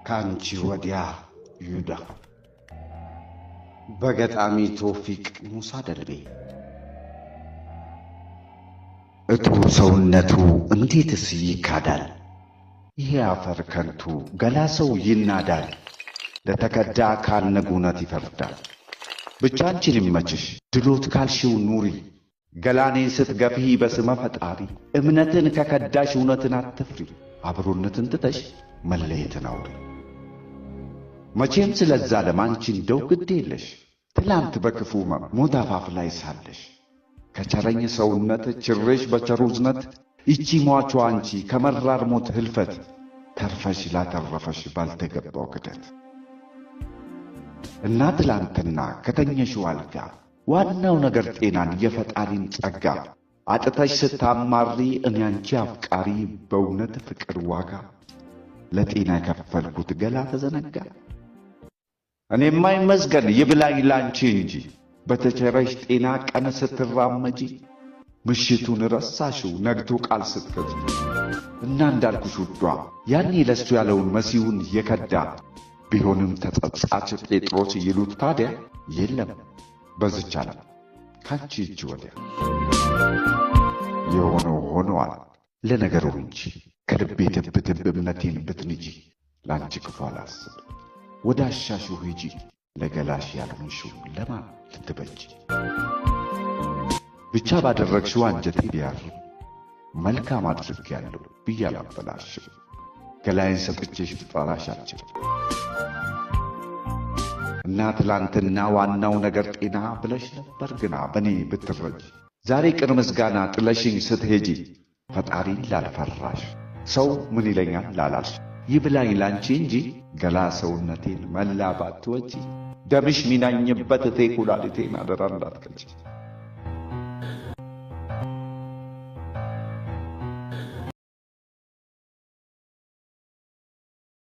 ካንቺ ወዲያ ይሁዳ በገጣሚ ቶፊቅ ሙሳ ደልቤ እቱ ሰውነቱ እንዴትስ ይካዳል ይሄ አፈር ከንቱ ገላ ሰው ይናዳል ለተከዳ ካልነጉነት ይፈርዳል ብቻ አንቺን ይመችሽ ድሎት ካልሽው ኑሪ ገላኔን ስትገፊ በስመ ፈጣሪ እምነትን ከከዳሽ እውነትን አትፍሪ አብሮነትን ትተሽ መለየትን አውሪ መቼም ስለዛ ለማንቺ እንደው ግድ የለሽ ትላንት በክፉ ሞት አፋፍ ላይ ሳለሽ ከቸረኝ ሰውነት ችሬሽ በቸሩዝነት ይቺ ሟቿ አንቺ ከመራር ሞት ህልፈት ተርፈሽ ላተረፈሽ ባልተገባው ክደት እና ትላንትና ከተኘሽው አልጋ ዋናው ነገር ጤናን የፈጣሪን ጸጋ አጥተሽ ስታማሪ እኔ አንቺ አፍቃሪ በእውነት ፍቅር ዋጋ ለጤና የከፈልኩት ገላ ተዘነጋ እኔማ ይመስገን ይብላኝ ላንቺ እንጂ በተቸረሽ ጤና ቀን ስትራመጂ ምሽቱን ረሳሽው ነግቶ ቃል ስትገጂ እና እንዳልኩሽ ውዷ ያኔ ለሱ ያለውን መሲሁን የከዳ ቢሆንም ተጸጻች ጴጥሮስ ይሉት ታዲያ የለም በዝቻ ዓለም ካንቺ እጅ ወዲያ የሆነው ሆኗል ለነገሩ እንጂ ከልቤ ትብትብ እምነቴን ብትንጂ ላንቺ ክፉ አላስብ ወደ አሻሽው ሂጂ ለገላሽ ያልሆንሽው ለማን ልትበጂ ብቻ ባደረግሽው አንጀቴ ቢያርፍ መልካም አድርጌያለሁ ብዬ አላበላሽም ገላዬን ሰጥቼሽ ትጠራሻቸው እና ትላንትና ዋናው ነገር ጤና ብለሽ ነበር ግና በኔ ብትረጂ ዛሬ ቅን ምስጋና ጥለሽኝ ስትሄጂ ፈጣሪ ላልፈራሽ ሰው ምን ይለኛል ላላልሽ ይብላኝ ላንቺ እንጂ ገላ ሰውነቴን መላ ባትወጂ ደምሽ ሚናኝበት ኩላሊቴን አደራ እንዳትከጂ